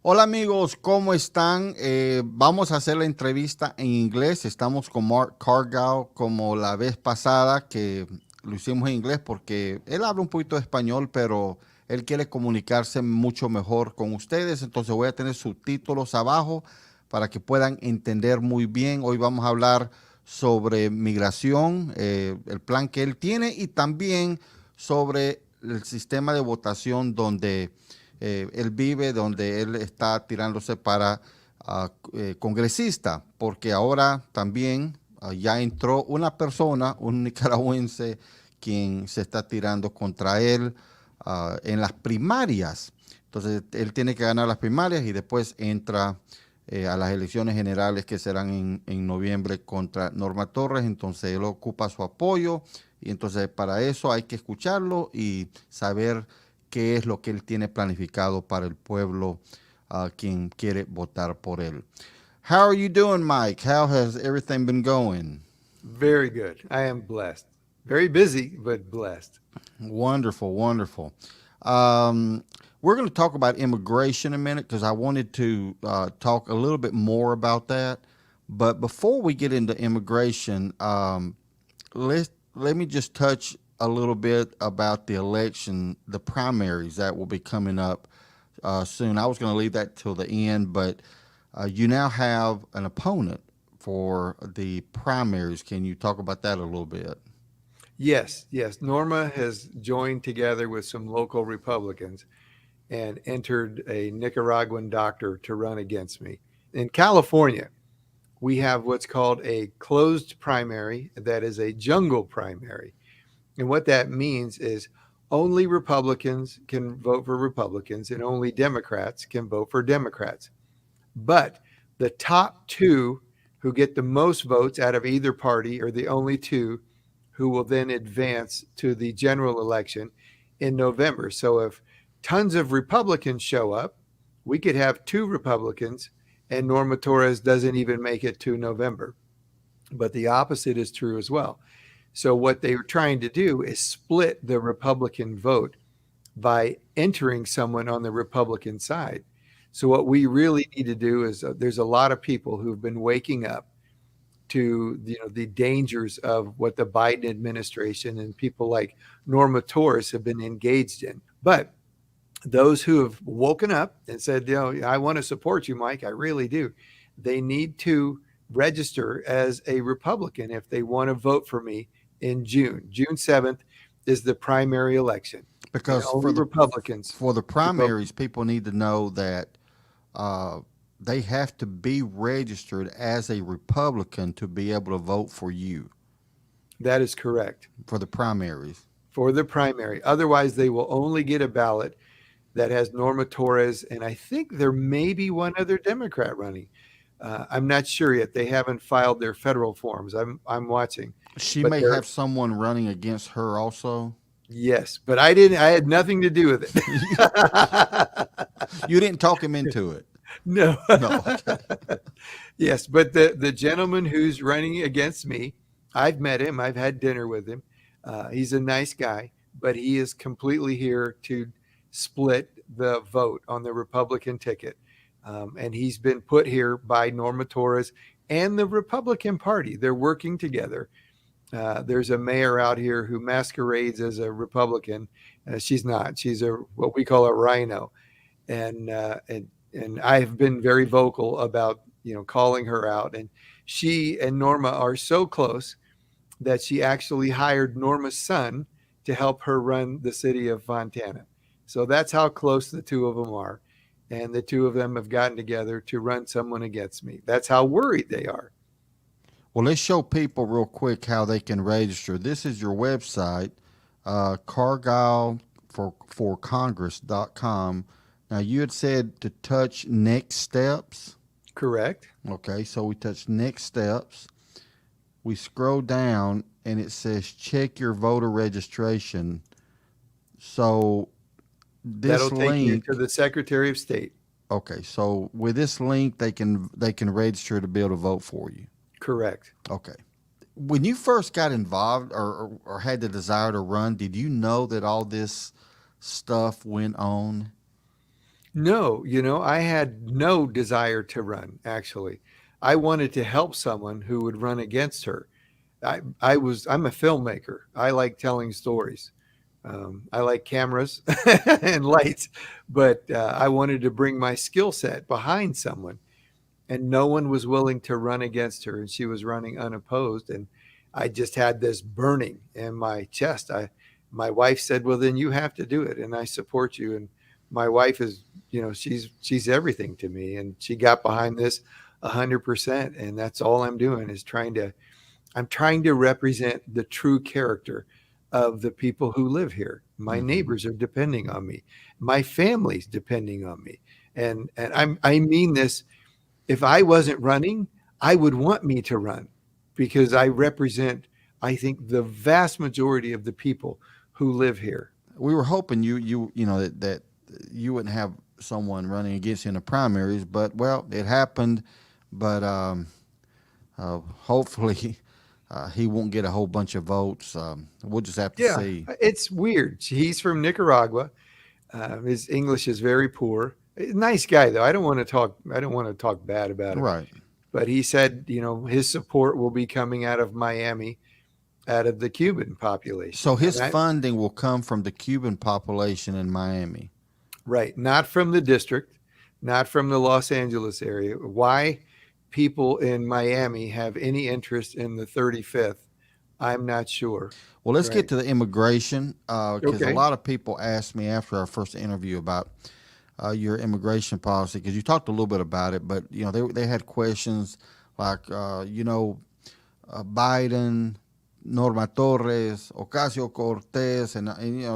Hola amigos, ¿cómo están? Vamos a hacer la entrevista en inglés. Estamos con Mark Cargile como la vez pasada que lo hicimos en inglés porque él habla un poquito de español, pero él quiere comunicarse mucho mejor con ustedes. Entonces voy a tener subtítulos abajo para que puedan entender muy bien. Hoy vamos a hablar sobre migración, el plan que él tiene y también sobre el sistema de votación donde él vive, donde él está tirándose para congresista, porque ahora también ya entró una persona, un nicaragüense, quien se está tirando contra él en las primarias. Entonces, él tiene que ganar las primarias y después entra a las elecciones generales que serán en noviembre contra Norma Torres. Entonces, él ocupa su apoyo y entonces para eso hay que escucharlo y saber qué es lo que él tiene planificado para el pueblo quien quiere votar por él. How are you doing, Mike? How has everything been going? Very good. I am blessed. Very busy, but blessed. Wonderful, wonderful. Um, we're going to talk about immigration in a minute because I wanted to talk a little bit more about that. But before we get into immigration, let me just touch a little bit about the election, the primaries that will be coming up soon. I was going to leave that till the end, but you now have an opponent for the primaries. Can you talk about that a little bit? Yes. Norma has joined together with some local Republicans and entered a Nicaraguan doctor to run against me. In California, we have what's called a closed primary, that is a jungle primary. And what that means is only Republicans can vote for Republicans and only Democrats can vote for Democrats. But the top two who get the most votes out of either party are the only two who will then advance to the general election in November. So if tons of Republicans show up, we could have two Republicans and Norma Torres doesn't even make it to November. But the opposite is true as well. So what they were trying to do is split the Republican vote by entering someone on the Republican side. So what we really need to do is there's a lot of people who've been waking up to the dangers of what the Biden administration and people like Norma Torres have been engaged in. But those who have woken up and said, I want to support you, Mike, I really do, they need to register as a Republican if they want to vote for me in June. June 7th is the primary election. And Because only Republicans for the can vote. primaries, people need to know that they have to be registered as a Republican to be able to vote for you That is correct. for the primaries. For the primary. Otherwise, they will only get a ballot that has Norma Torres, and I think there may be one other Democrat running. I'm not sure yet. They haven't filed their federal forms. I'm watching, She but may they're have someone running against her also. yes, but I didn't. I had nothing to do with it. You didn't talk him into it. No. No. Okay. Yes, but the gentleman who's running against me, I've met him. I've had dinner with him. He's a nice guy, but he is completely here to split the vote on the Republican ticket. And he's been put here by Norma Torres and the Republican Party. They're working together. There's a mayor out here who masquerades as a Republican. She's not. She's a what we call a rhino, and and I've been very vocal about calling her out. And she and Norma are so close that she actually hired Norma's son to help her run the city of Fontana. So that's how close the two of them are. And the two of them have gotten together to run someone against me. That's how worried they are. Well, let's show people real quick how they can register. This is your website, Cargile for Congress.com. Now, you had said to touch next steps. Correct. Okay, so we touch next steps. We scroll down and it says check your voter registration. So this That'll take you link, to the Secretary of State. okay, so with this link they can register to be able to vote for you. Correct. Okay. When you first got involved or had the desire to run, did you know that all this stuff went on? No, I had no desire to run, actually. I wanted to help someone who would run against her. I'm a filmmaker. I like telling stories. I like cameras and lights, but I wanted to bring my skill set behind someone, and no one was willing to run against her, and she was running unopposed. And I just had this burning in my chest. My wife said, "Well, then you have to do it, and I support you." And my wife is, she's everything to me, and she got behind this 100%. And that's all I'm doing is I'm trying to represent the true character of the people who live here. My neighbors are depending on me. My family's depending on me. And I mean this. If I wasn't running, I would want me to run, because I represent, I think, the vast majority of the people who live here. We were hoping that you wouldn't have someone running against you in the primaries, but well, it happened. But hopefully, he won't get a whole bunch of votes. We'll just have to see. It's weird. He's from Nicaragua. His English is very poor. Nice guy, though. I don't want to talk bad about him. Right. But he said, his support will be coming out of Miami, out of the Cuban population. So his funding will come from the Cuban population in Miami. Right. Not from the district, not from the Los Angeles area. Why people in Miami have any interest in the 35th, I'm not sure. Well, let's get to the immigration, because Okay. a lot of people asked me after our first interview about your immigration policy, because you talked a little bit about it, but they had questions like Biden, Norma Torres, Ocasio-Cortez, and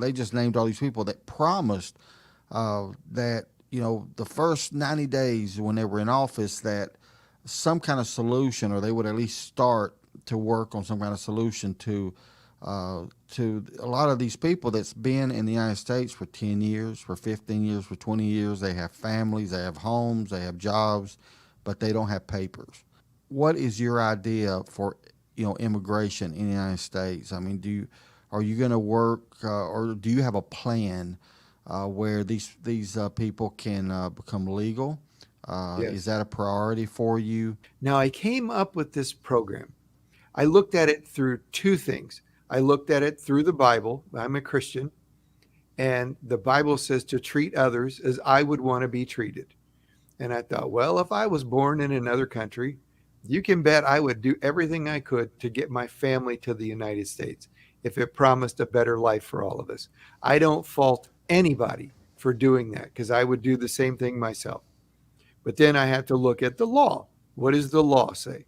they just named all these people that promised that the first 90 days when they were in office, that some kind of solution, or they would at least start to work on some kind of solution to a lot of these people that's been in the United States for 10 years, for 15 years, for 20 years. They have families, they have homes, they have jobs, but they don't have papers. What is your idea for immigration in the United States? I mean, are you going to work, or do you have a plan where these people can become legal? Yes. Is that a priority for you? Now, I came up with this program. I looked at it through two things. I looked at it through the Bible. I'm a Christian, and the Bible says to treat others as I would want to be treated. And I thought, well, if I was born in another country, you can bet I would do everything I could to get my family to the United States if it promised a better life for all of us. I don't fault anybody for doing that, because I would do the same thing myself. But then I have to look at the law. What does the law say?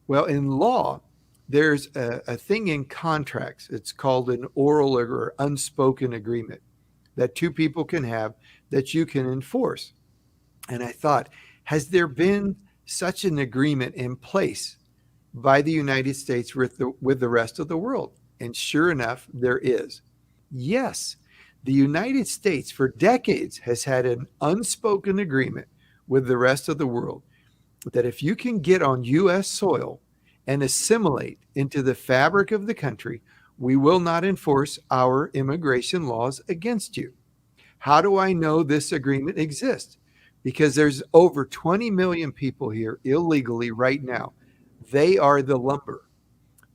Well, in law, there's a thing in contracts. It's called an oral or unspoken agreement that two people can have that you can enforce. And I thought, has there been such an agreement in place by the United States with the rest of the world? And sure enough, there is. Yes, the United States for decades has had an unspoken agreement with the rest of the world that if you can get on U.S. soil and assimilate into the fabric of the country, we will not enforce our immigration laws against you. How do I know this agreement exists? Because there's over 20 million people here illegally right now. They are the lumber.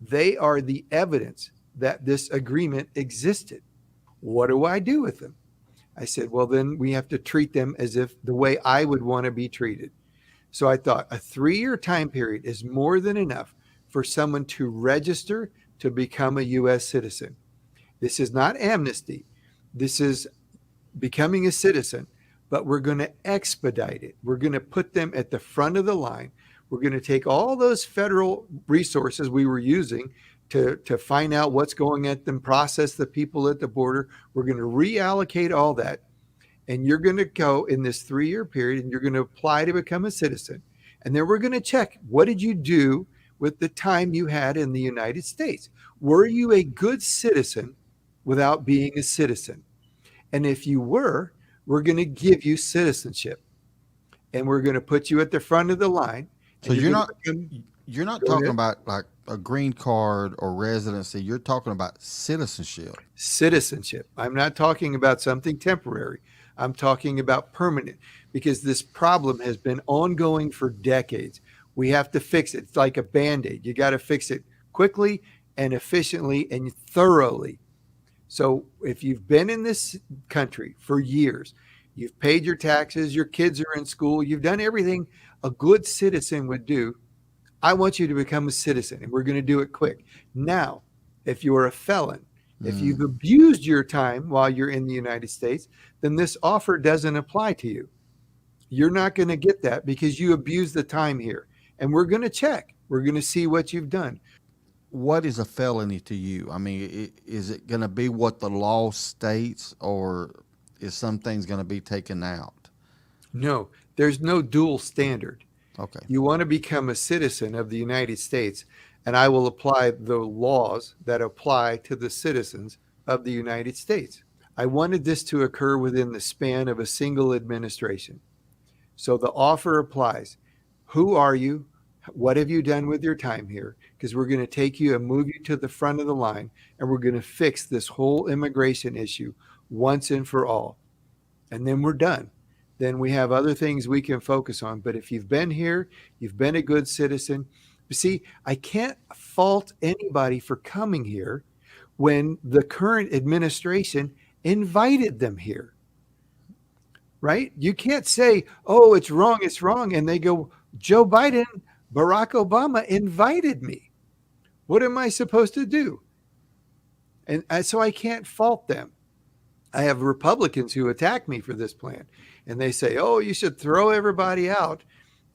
They are the evidence that this agreement existed. What do I do with them? I said, well, then we have to treat them as if the way I would want to be treated. So I thought a 3-year time period is more than enough for someone to register to become a U.S. citizen. This is not amnesty. This is becoming a citizen, but we're going to expedite it. We're going to put them at the front of the line. We're going to take all those federal resources we were using to find out what's going at them, process the people at the border. We're going to reallocate all that. And you're going to go in this 3-year period and you're going to apply to become a citizen. And then we're going to check, what did you do with the time you had in the United States? Were you a good citizen without being a citizen? And if you were, we're going to give you citizenship. And we're going to put you at the front of the line. So you're not talking about like a green card or residency. You're talking about citizenship. Citizenship. I'm not talking about something temporary. I'm talking about permanent, because this problem has been ongoing for decades. We have to fix it. It's like a Band-Aid. You got to fix it quickly and efficiently and thoroughly. So if you've been in this country for years, you've paid your taxes, your kids are in school, you've done everything a good citizen would do, I want you to become a citizen, and we're going to do it quick. Now, if you're a felon, if you've abused your time while you're in the United States, then this offer doesn't apply to you. You're not going to get that because you abused the time here. And we're going to check. We're going to see what you've done. What is a felony to you? I mean, is it going to be what the law states, or is some things going to be taken out? No, there's no dual standard. Okay. You want to become a citizen of the United States, and I will apply the laws that apply to the citizens of the United States. I wanted this to occur within the span of a single administration. So the offer applies. Who are you? What have you done with your time here? Because we're going to take you and move you to the front of the line, and we're going to fix this whole immigration issue once and for all. And then we're done. Then we have other things we can focus on. But if you've been here, you've been a good citizen. You see, I can't fault anybody for coming here when the current administration invited them here. Right? You can't say, oh, it's wrong, it's wrong. And they go, Joe Biden, Barack Obama invited me. What am I supposed to do? And so I can't fault them. I have Republicans who attack me for this plan. And they say, oh, you should throw everybody out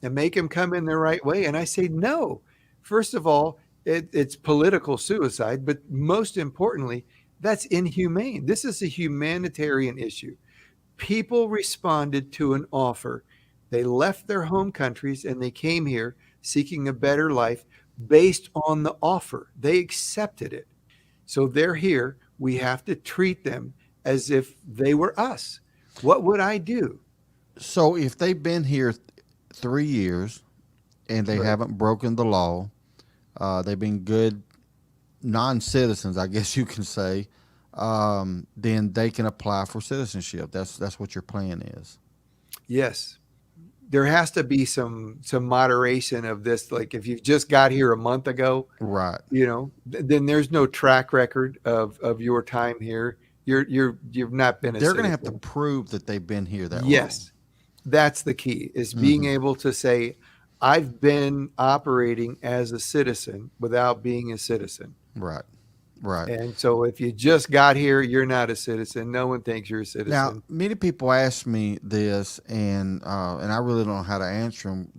and make them come in the right way. And I say, no. First of all, it's political suicide. But most importantly, that's inhumane. This is a humanitarian issue. People responded to an offer. They left their home countries and they came here seeking a better life based on the offer. They accepted it. So they're here. We have to treat them as if they were us. What would I do? So if they've been here 3 years and they haven't broken the law, they've been good non-citizens, I guess you can say, then they can apply for citizenship. That's what your plan is. Yes. There has to be some moderation of this. Like if you've just got here a month ago, right? Then there's no track record of your time here. You've not been a They're citizen. going to have to prove that they've been here that long. Yes. That's the key, is being able to say, I've been operating as a citizen without being a citizen. Right. Right. And so if you just got here, you're not a citizen. No one thinks you're a citizen. Now, many people ask me this, and I really don't know how to answer them.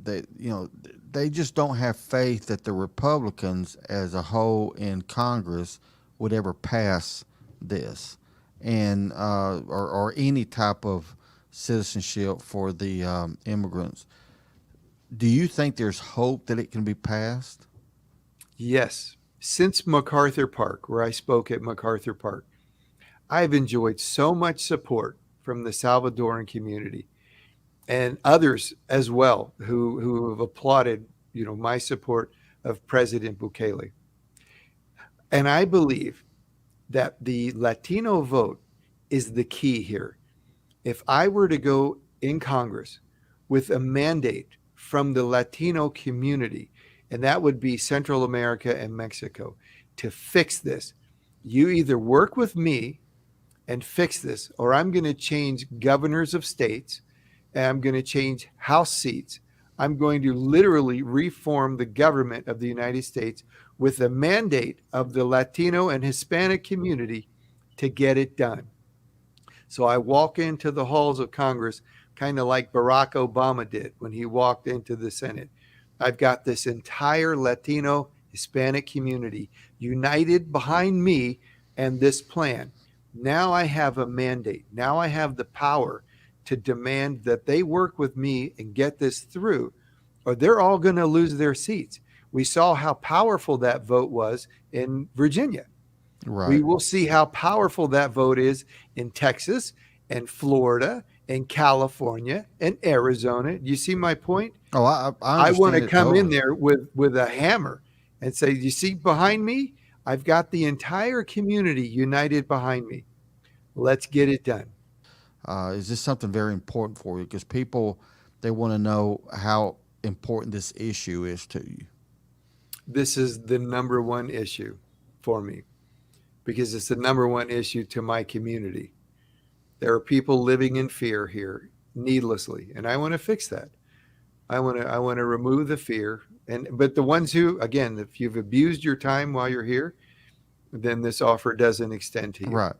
They just don't have faith that the Republicans as a whole in Congress would ever pass this, and or any type of citizenship for the immigrants. Do you think there's hope that it can be passed? Yes. Since MacArthur Park, where I spoke at MacArthur Park, I've enjoyed so much support from the Salvadoran community and others as well who have applauded, my support of President Bukele. And I believe that the Latino vote is the key here. If I were to go in Congress with a mandate from the Latino community, and that would be Central America and Mexico, to fix this, you either work with me and fix this, or I'm going to change governors of states, and I'm going to change House seats. I'm going to literally reform the government of the United States with a mandate of the Latino and Hispanic community to get it done. So I walk into the halls of Congress kind of like Barack Obama did when he walked into the Senate. I've got this entire Latino Hispanic community united behind me and this plan. Now I have a mandate. Now I have the power to demand that they work with me and get this through, or they're all going to lose their seats. We saw how powerful that vote was in Virginia. Right. We will see how powerful that vote is in Texas and Florida and California and Arizona. You see my point? Oh, I want to come totally in there with a hammer and say, you see behind me, I've got the entire community united behind me. Let's get it done. is this something very important for you? Because people, they want to know how important this issue is to you. This is the number one issue for me because it's the number one issue to my community. There are people living in fear here needlessly, and I want to fix that. I want to remove the fear. And but the ones who, again, if you've abused your time while you're here, then this offer doesn't extend to you. Right.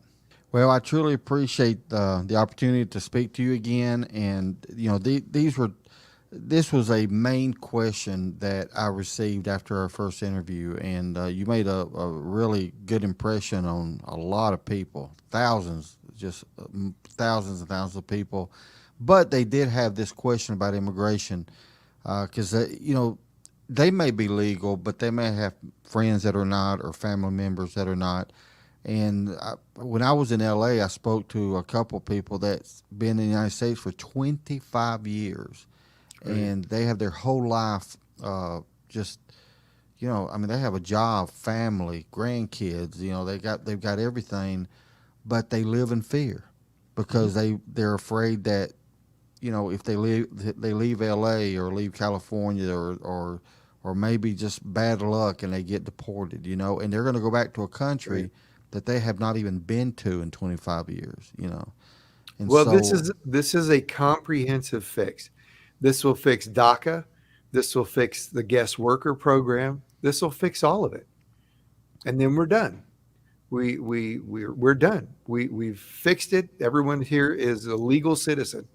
Well, I truly appreciate the opportunity to speak to you again. And, this was a main question that I received after our first interview. And you made a really good impression on a lot of people, thousands, just thousands and thousands of people. But they did have this question about immigration because, they may be legal, but they may have friends that are not or family members that are not. And when I was in LA, I spoke to a couple people that's been in the United States for 25 years. Right. And they have their whole life just, they have a job, family, grandkids, they've got everything, but they live in fear because they're afraid that, if they leave LA or leave California or maybe just bad luck and they get deported, and they're going to go back to a country Right. that they have not even been to in 25 years, And Well, so, this is a comprehensive fix. This will fix DACA. This will fix the guest worker program. This will fix all of it, and then we're done. We're done. We've fixed it. Everyone here is a legal citizen.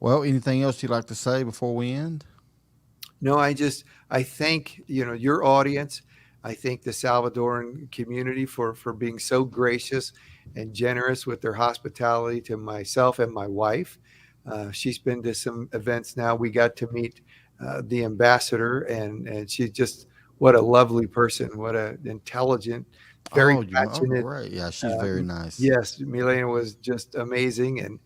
well, anything else you'd like to say before we end? No, I thank your audience. I thank the Salvadoran community for being so gracious and generous with their hospitality to myself and my wife. She's been to some events now. We got to meet the ambassador, and she's just what a lovely person, what an intelligent, very passionate. Great. Yeah, she's very nice. Yes, Milena was just amazing, and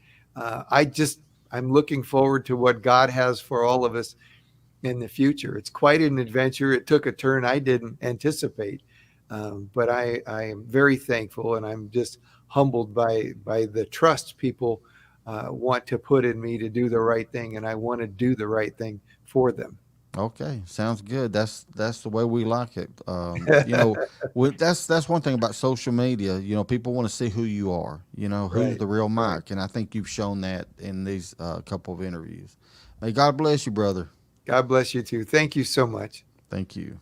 I'm looking forward to what God has for all of us in the future. It's quite an adventure. It took a turn I didn't anticipate, but I am very thankful, and I'm just humbled by the trust people want to put in me to do the right thing, and I want to do the right thing for them. Okay, sounds good. That's the way we like it. That's one thing about social media. People want to see who you are. Who's Right, the real right. Mike, and I think you've shown that in these couple of interviews. May God bless you, brother. God bless you too. Thank you so much. Thank you.